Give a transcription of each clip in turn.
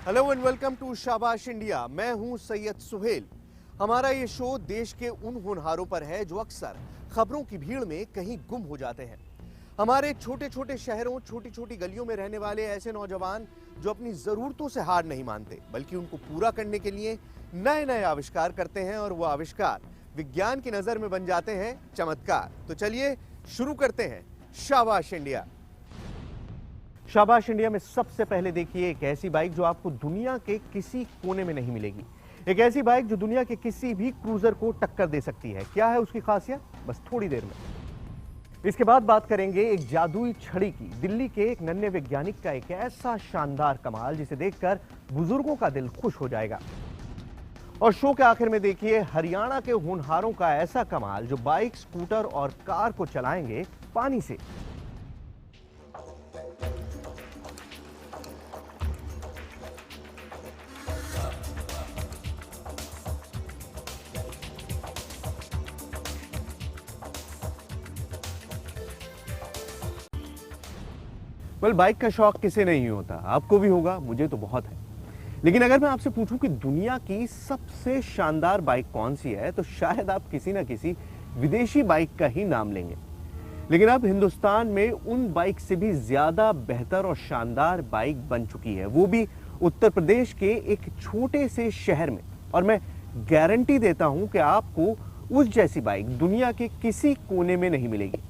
Hello and welcome to शाबाश India. मैं हूं सैयद सुहेल। हमारा ये शो देश के उन होनहारों पर है जो अक्सर खबरों की भीड़ में कहीं गुम हो जाते हैं। हमारे छोटे छोटे शहरों, छोटी छोटी गलियों में रहने वाले ऐसे नौजवान जो अपनी जरूरतों से हार नहीं मानते बल्कि उनको पूरा करने के लिए नए नए आविष्कार करते हैं और वो आविष्कार विज्ञान की नजर में बन जाते हैं चमत्कार। तो चलिए शुरू करते हैं शाबाश इंडिया। शाबाश इंडिया में सबसे पहले देखिए एक ऐसी बाइक जो आपको दुनिया के किसी कोने में नहीं मिलेगी। एक ऐसी बाइक जो दुनिया के किसी भी क्रूजर को टक्कर दे सकती है। क्या है उसकी खासियत, बस थोड़ी देर में। इसके बाद बात करेंगे एक जादुई छड़ी की। दिल्ली के एक नन्हे वैज्ञानिक का एक ऐसा शानदार कमाल जिसे देखकर बुजुर्गों का दिल खुश हो जाएगा। और शो के आखिर में देखिए हरियाणा के होनहारों का ऐसा कमाल जो बाइक, स्कूटर और कार को चलाएंगे पानी से। बाइक का शौक किसे नहीं होता, आपको भी होगा, मुझे तो बहुत है। लेकिन अगर मैं आपसे पूछूं कि दुनिया की सबसे शानदार बाइक कौन सी है तो शायद आप किसी ना किसी विदेशी बाइक का ही नाम लेंगे। लेकिन अब हिंदुस्तान में उन बाइक से भी ज्यादा बेहतर और शानदार बाइक बन चुकी है, वो भी उत्तर प्रदेश के एक छोटे से शहर में। और मैं गारंटी देता हूं कि आपको उस जैसी बाइक दुनिया के किसी कोने में नहीं मिलेगी।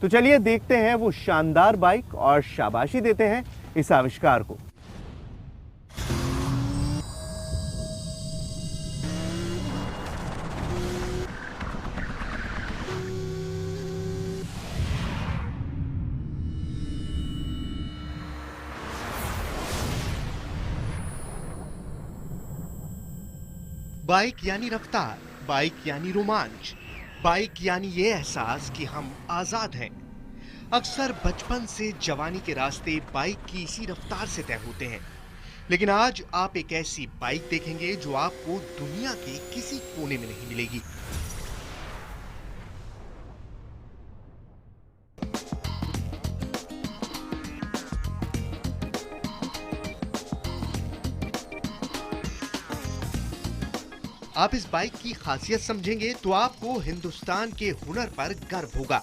तो चलिए देखते हैं वो शानदार बाइक और शाबाशी देते हैं इस आविष्कार को। बाइक यानी रफ्तार, बाइक यानी रोमांच, बाइक यानी ये एहसास कि हम आजाद हैं। अक्सर बचपन से जवानी के रास्ते बाइक की इसी रफ्तार से तय होते हैं। लेकिन आज आप एक ऐसी बाइक देखेंगे जो आपको दुनिया के किसी कोने में नहीं मिलेगी। आप इस बाइक की खासियत समझेंगे तो आपको हिंदुस्तान के हुनर पर गर्व होगा।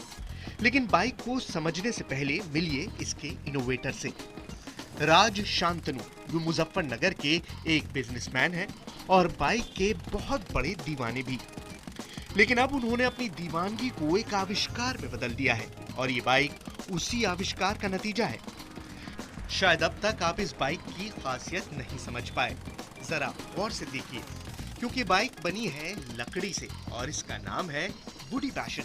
लेकिन बाइक को समझने से पहले मिलिए इसके इनोवेटर से। राज शांतनु जो मुजफ्फरनगर के एक बिजनेसमैन हैं और बाइक के बहुत बड़े दीवाने भी। लेकिन अब उन्होंने अपनी दीवानगी को एक आविष्कार में बदल दिया है और ये बाइक उसी आविष्कार का नतीजा है। शायद अब तक आप इस बाइक की खासियत नहीं समझ पाए। जरा गौर से देखिए, क्योंकि बाइक बनी है लकड़ी से और इसका नाम है वुडी पैशन।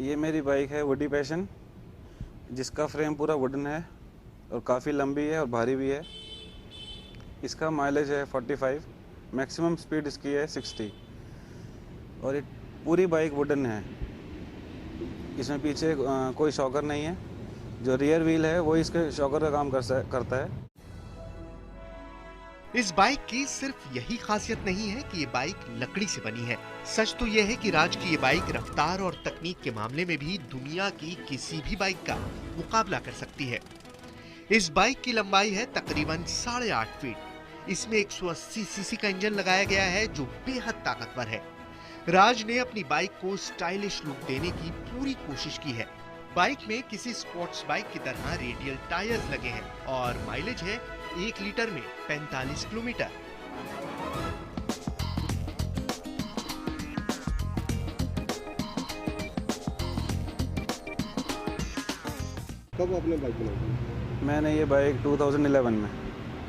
ये मेरी बाइक है वुडी पैशन, जिसका फ्रेम पूरा वुडन है और काफ़ी लंबी है और भारी भी है। इसका माइलेज है 45, मैक्सिमम स्पीड इसकी है 60 और ये पूरी बाइक वुडन है। इसमें पीछे कोई शॉकर नहीं है। जो रियर व्हील है वो इसके शॉकर का काम करता है। इस बाइक की सिर्फ यही खासियत नहीं है कि ये बाइक लकड़ी से बनी है। सच तो यह है कि राज की ये बाइक रफ्तार और तकनीक के मामले में भी दुनिया की किसी भी बाइक का मुकाबला कर सकती है। इस बाइक की लंबाई है तकरीबन 8.5 फीट। इसमें 180 सीसी का इंजन लगाया गया है जो बेहद ताकतवर है। राज ने अपनी बाइक को स्टाइलिश लुक देने की पूरी कोशिश की है। बाइक में किसी स्पोर्ट्स बाइक की तरह रेडियल टायर्स लगे हैं और माइलेज है 1 लीटर में 45 किलोमीटर। कब आपने बाइक बनाई? मैंने ये बाइक 2011 में।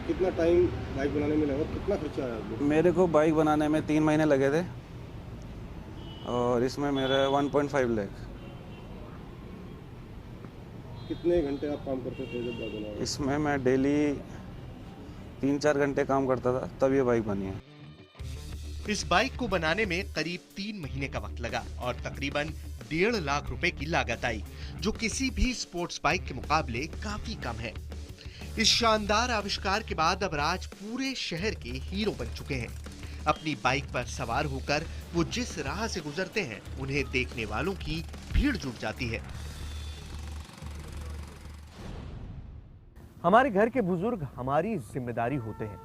कितना टाइम बाइक बनाने में लगा, कितना खर्चा आया आपको? मेरे को बाइक बनाने में 3 महीने लगे थे और इसमें मेरा 1.5 लाख। कितने घंटे आप काम करते थे जब बाइक बना? इसमें मैं डेली 3-4 घंटे काम करता था, तब ये बाइक बनी है। इस बाइक को बनाने में करीब 3 महीने का वक्त लगा और तकरीबन 1.5 लाख रुपए की लागत आई, जो किसी भी स्पोर्ट्स बाइक के मुकाबले काफी कम है। इस शानदार आविष्कार के बाद अब राज पूरे शहर के हीरो बन चुके हैं। अपनी बाइक पर सवार होकर वो जिस राह से गुजरते हैं, उन्हें देखने वालों की भीड़ जुट जाती है। हमारे घर के बुजुर्ग हमारी जिम्मेदारी होते हैं।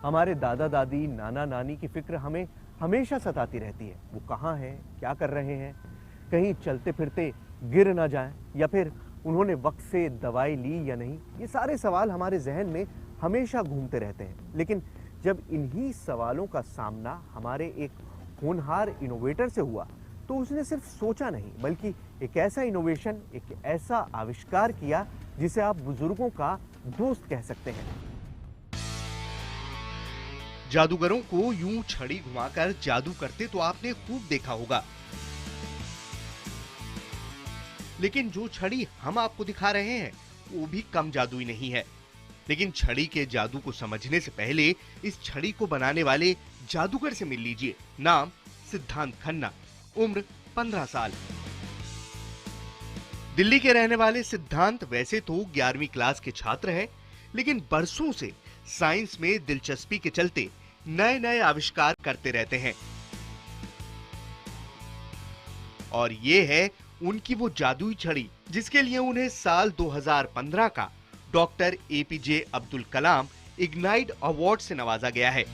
हमारे दादा दादी, नाना नानी की फिक्र हमें हमेशा सताती रहती है। वो कहाँ हैं, क्या कर रहे हैं, कहीं चलते फिरते गिर ना जाएं, या फिर उन्होंने वक्त से दवाई ली या नहीं। ये सारे सवाल हमारे जहन में हमेशा घूमते रहते हैं। लेकिन जब इन्हीं सवालों का सामना हमारे एक होनहार इनोवेटर से हुआ, तो उसने सिर्फ सोचा नहीं, बल्कि एक ऐसा इनोवेशन, एक ऐसा आविष्कार किया जिसे आप बुजुर्गों का दोस्त कह सकते हैं। जादूगरों को यूं छड़ी घुमाकर जादू करते तो आपने खूब देखा होगा, लेकिन जो छड़ी हम आपको दिखा रहे हैं वो भी कम जादुई नहीं है। लेकिन छड़ी के जादू को समझने से पहले इस छड़ी को बनाने वाले जादूगर से मिल लीजिए। नाम सिद्धांत खन्ना, उम्र 15 साल। दिल्ली के रहने वाले सिद्धांत वैसे तो 11वीं क्लास के छात्र हैं, लेकिन बरसों से साइंस में दिलचस्पी के चलते नए नए आविष्कार करते रहते हैं। और ये है उनकी वो जादुई छड़ी जिसके लिए उन्हें साल 2015 का doctor APJ Abdul Kalam ignite award से नवाजा गया है।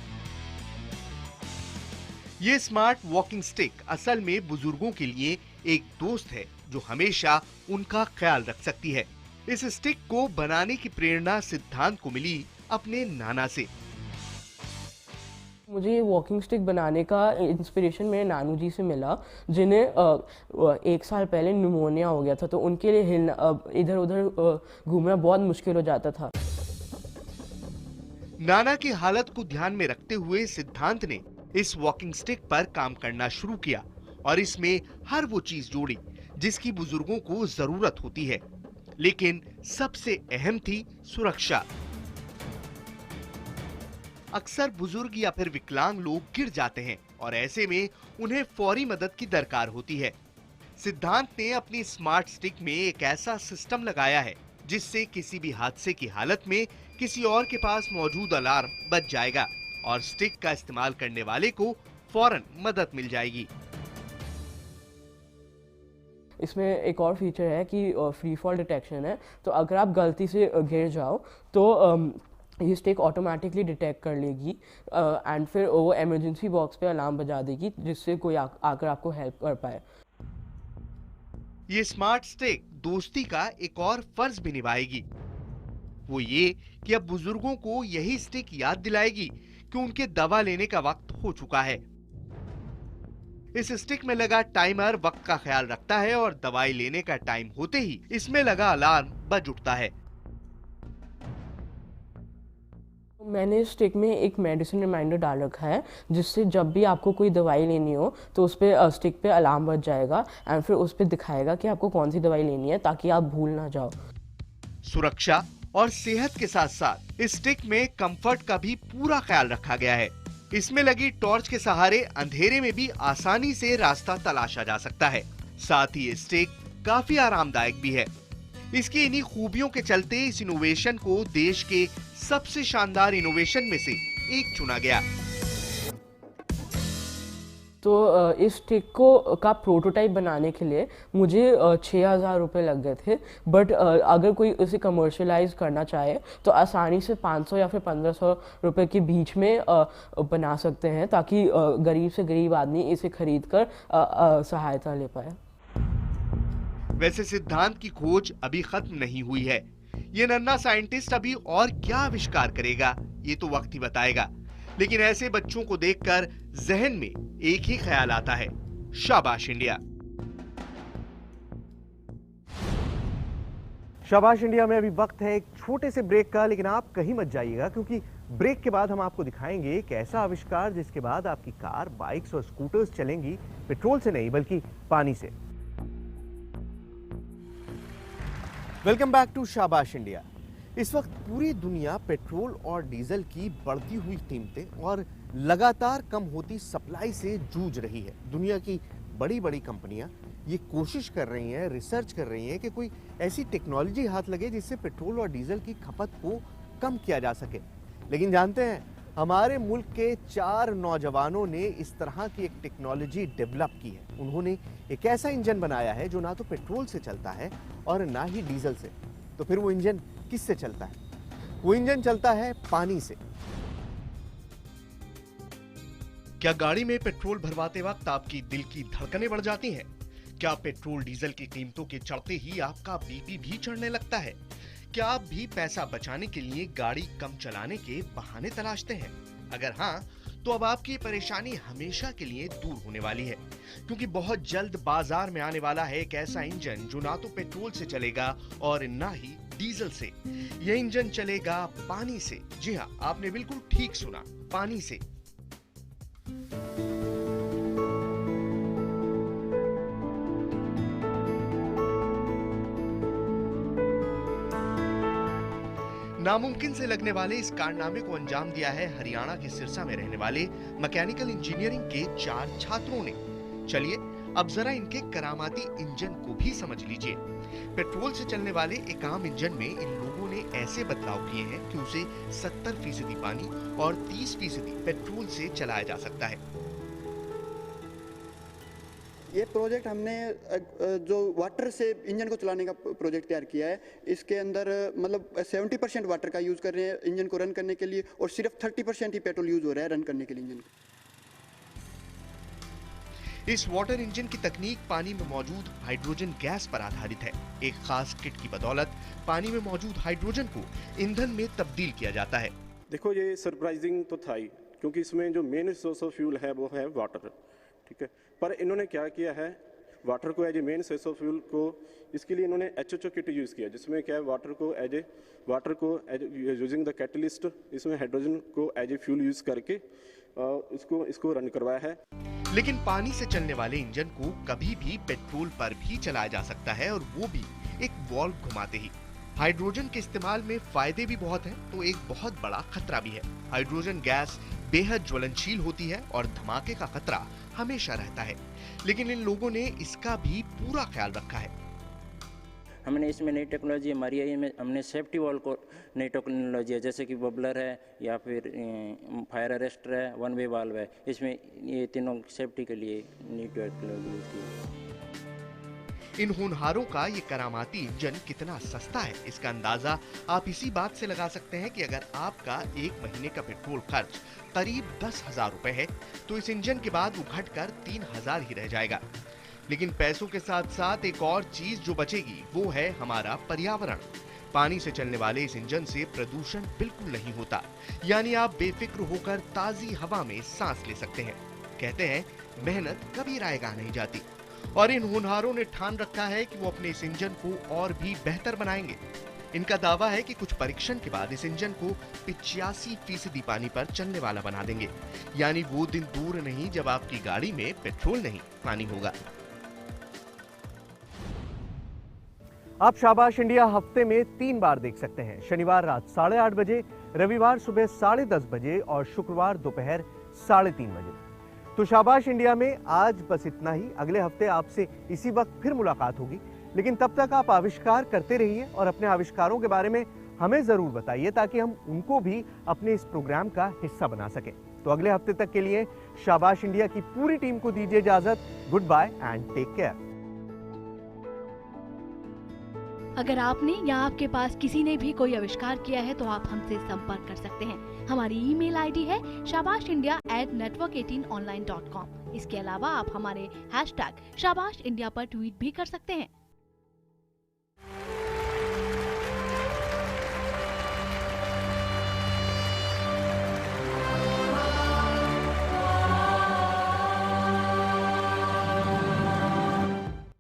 ये स्मार्ट वॉकिंग स्टिक असल में बुजुर्गों के लिए एक दोस्त है जो हमेशा उनका ख्याल रख सकती है। इस स्टिक को बनाने की प्रेरणा सिद्धांत को मिली अपने नाना से। मुझे ये वॉकिंग स्टिक बनाने का इंस्पिरेशन मेरे नानू जी से मिला, जिन्हें 1 साल पहले निमोनिया हो गया था, तो उनके लिए हिलना, इधर उधर घूमना बहुत मुश्किल हो जाता था। नाना की हालत को ध्यान में रखते हुए सिद्धांत ने इस वॉकिंग स्टिक पर काम करना शुरू किया और इसमें हर वो चीज जोड़ी जिसकी बुजुर्गों को जरूरत होती है, लेकिन सबसे अहम थी सुरक्षा। अक्सर बुजुर्ग या फिर विकलांग लोग गिर जाते हैं और ऐसे में उन्हें फौरी मदद की दरकार होती है। सिद्धांत ने अपनी स्मार्ट स्टिक में एक ऐसा सिस्टम लगाया है जिससे किसी भी हादसे की हालत में किसी और के पास मौजूद अलार्म बज जाएगा और स्टिक का इस्तेमाल करने वाले को फौरन मदद मिल जाएगी। इसमें एक और फीचर है कि फ्री फॉल डिटेक्शन है, तो अगर आप गलती से गिर जाओ तो ये स्टिक ऑटोमेटिकली डिटेक्ट कर लेगी एंड फिर वो इमरजेंसी बॉक्स पे अलार्म बजा देगी, जिससे कोई आकर आपको हेल्प कर पाए। ये स्मार्ट स्टिक दोस्ती का एक और फर्ज भी निभाएगी, वो ये कि अब बुजुर्गों को यही स्टिक याद दिलाएगी कि उनके दवा लेने का वक्त हो चुका है। इस स्टिक में लगा टाइमर वक्त का ख्याल रखता है और दवाई लेने का टाइम होते ही इसमें लगा अलार्म बज उठता है। मैंने स्टिक में एक मेडिसिन रिमाइंडर डाल रखा है, जिससे जब भी आपको कोई दवाई लेनी हो तो उस पर स्टिक पे अलार्म बज जाएगा एंड फिर उस पर दिखाएगा कि आपको कौन सी दवाई लेनी है, ताकि आप भूल ना जाओ। सुरक्षा और सेहत के साथ साथ इस स्टिक में कंफर्ट का भी पूरा ख्याल रखा गया है। इसमें लगी टॉर्च के सहारे अंधेरे में भी आसानी से रास्ता तलाशा जा सकता है। साथ ही ये स्टिक काफी आरामदायक भी है। इसकी इन्हीं खूबियों के चलते इस इनोवेशन को देश के सबसे शानदार इनोवेशन में से एक चुना गया। तो इस स्टिक को का प्रोटोटाइप बनाने के लिए मुझे 6,000 रुपये लग गए थे, बट अगर कोई इसे कमर्शियलाइज करना चाहे तो आसानी से 500 या फिर 1,500 रुपये के बीच में बना सकते हैं, ताकि गरीब से गरीब आदमी इसे खरीद कर सहायता ले पाए। वैसे सिद्धांत की खोज अभी खत्म नहीं हुई है। ये नन्हा साइंटिस्ट अभी और क्या आविष्कार करेगा ये तो वक्त ही बताएगा, लेकिन ऐसे बच्चों को देखकर जहन में एक ही ख्याल आता है, शाबाश इंडिया। शाबाश इंडिया में अभी वक्त है एक छोटे से ब्रेक का, लेकिन आप कहीं मत जाइएगा, क्योंकि ब्रेक के बाद हम आपको दिखाएंगे एक ऐसा आविष्कार जिसके बाद आपकी कार, बाइक्स और स्कूटर्स चलेंगी पेट्रोल से नहीं बल्कि पानी से। वेलकम बैक टू शाबाश इंडिया। इस वक्त पूरी दुनिया पेट्रोल और डीजल की बढ़ती हुई कीमतें और लगातार कम होती सप्लाई से जूझ रही है। दुनिया की बड़ी बड़ी कंपनियां ये कोशिश कर रही हैं, रिसर्च कर रही हैं कि कोई ऐसी टेक्नोलॉजी हाथ लगे जिससे पेट्रोल और डीजल की खपत को कम किया जा सके। लेकिन जानते हैं हमारे मुल्क के 4 नौजवानों ने इस तरह की एक टेक्नोलॉजी डेवलप की है। उन्होंने एक ऐसा इंजन बनाया है जो ना तो पेट्रोल से चलता है और ना ही डीजल से। तो फिर वो इंजन किससे चलता है? वो इंजन चलता है पानी से। क्या गाड़ी में पेट्रोल भरवाते वक्त आपकी दिल की धड़कनें बढ़ जाती हैं? क्या पेट्रोल डीजल की कीमतों के चढ़ते ही आपका बीपी भी चढ़ने लगता है? क्या आप भी पैसा बचाने के लिए गाड़ी कम चलाने के बहाने तलाशते हैं? अगर हाँ, तो अब आपकी परेशानी हमेशा के लिए दूर होने वाली है, क्योंकि बहुत जल्द बाजार में आने वाला है एक ऐसा इंजन जो ना तो पेट्रोल से चलेगा और ना ही डीजल से। यह इंजन चलेगा पानी से। जी हाँ, आपने बिल्कुल ठीक सुना, पानी से। नामुमकिन से लगने वाले इस कारनामे को अंजाम दिया है हरियाणा के सिरसा में रहने वाले मैकेनिकल इंजीनियरिंग के 4 छात्रों ने। चलिए अब जरा इनके करामाती इंजन को भी समझ लीजिए। पेट्रोल से चलने वाले एक आम इंजन में इन लोगों ने ऐसे बदलाव किए हैं कि उसे 70% पानी और 30% पेट्रोल से चलाया जा सकता है। ये प्रोजेक्ट हमने जो वाटर से इंजन को चलाने का प्रोजेक्ट तैयार किया है। इसके अंदर मतलब 70% वाटर का यूज़ कर रहे हैं इंजन को रन करने के लिए, और सिर्फ 30% ही पेट्रोल यूज़ हो रहा है रन करने के लिए इंजन को। इस वाटर इंजन की तकनीक पानी में मौजूद हाइड्रोजन गैस पर आधारित है। एक खास किट की बदौलत पानी में मौजूद हाइड्रोजन को ईंधन में तब्दील किया जाता है। देखो, ये सरप्राइजिंग तो था ही, क्योंकि इसमें जो मेन सोर्स ऑफ फ्यूल है वो है वाटर, ठीक है। पर इन्होंने क्या किया है, वाटर को as a main source of fuel को, इसके लिए इन्होंने HHO किट यूज़ किया, जिसमें क्या है वाटर को एज यूजिंग द कैटलिस्ट, इसमें हाइड्रोजन को एज ए फ्यूल यूज़ करके इसको रन करवाया है। लेकिन पानी से चलने वाले इंजन को कभी भी पेट्रोल पर भी चलाया जा सकता है, और वो भी एक वाल्व घुमाते ही। हाइड्रोजन के इस्तेमाल में फायदे भी बहुत हैं, तो एक बहुत बड़ा खतरा भी है। हाइड्रोजन गैस बेहद ज्वलनशील होती है और धमाके का खतरा हमेशा रहता है, लेकिन इन लोगों ने इसका भी पूरा ख्याल रखा है। हमने इसमें नई टेक्नोलॉजी हमारी है, में हमने सेफ्टी वॉल्व को नई टेक्नोलॉजी है, जैसे कि बबलर है या फिर फायर अरेस्टर है, वन वे वाल्व है। इसमें ये तीनों सेफ्टी के लिए नई टेक्नोलॉजी यूज की है। इन होनहारों का ये करामाती इंजन कितना सस्ता है, इसका अंदाजा आप इसी बात से लगा सकते हैं कि अगर आपका 1 महीने का पेट्रोल खर्च करीब 10,000 रुपए है, तो इस इंजन के बाद वो घटकर 3,000 ही रह जाएगा। लेकिन पैसों के साथ साथ एक और चीज जो बचेगी वो है हमारा पर्यावरण। पानी से चलने वाले इस इंजन से प्रदूषण बिल्कुल नहीं होता, यानी आप बेफिक्र होकर ताजी हवा में सांस ले सकते हैं। कहते हैं मेहनत कभी रायगा नहीं जाती, और इन होनहारों ने ठान रखा है कि वो अपने इस इंजन को और भी बेहतर बनाएंगे। इनका दावा है कि कुछ परीक्षण के बाद इस इंजन को 85% पानी पर चलने वाला बना देंगे, यानी वो दिन दूर नहीं जब आपकी गाड़ी में पेट्रोल नहीं पानी होगा। आप शाबाश इंडिया हफ्ते में 3 बार देख सकते हैं। शनिवार रात 8:30 बजे, रविवार सुबह 10:30 बजे और शुक्रवार दोपहर 3:30 बजे। तो शाबाश इंडिया में आज बस इतना ही। अगले हफ्ते आपसे इसी वक्त फिर मुलाकात होगी, लेकिन तब तक आप आविष्कार करते रहिए और अपने आविष्कारों के बारे में हमें जरूर बताइए, ताकि हम उनको भी अपने इस प्रोग्राम का हिस्सा बना सकें। तो अगले हफ्ते तक के लिए शाबाश इंडिया की पूरी टीम को दीजिए इजाजत। Goodbye and take care. अगर आपने या आपके पास किसी ने भी कोई आविष्कार किया है तो आप हमसे संपर्क कर सकते हैं। हमारी ईमेल आईडी है shabaashindia@network18online.com। इसके अलावा आप हमारे #शाबाश इंडिया पर ट्वीट भी कर सकते हैं।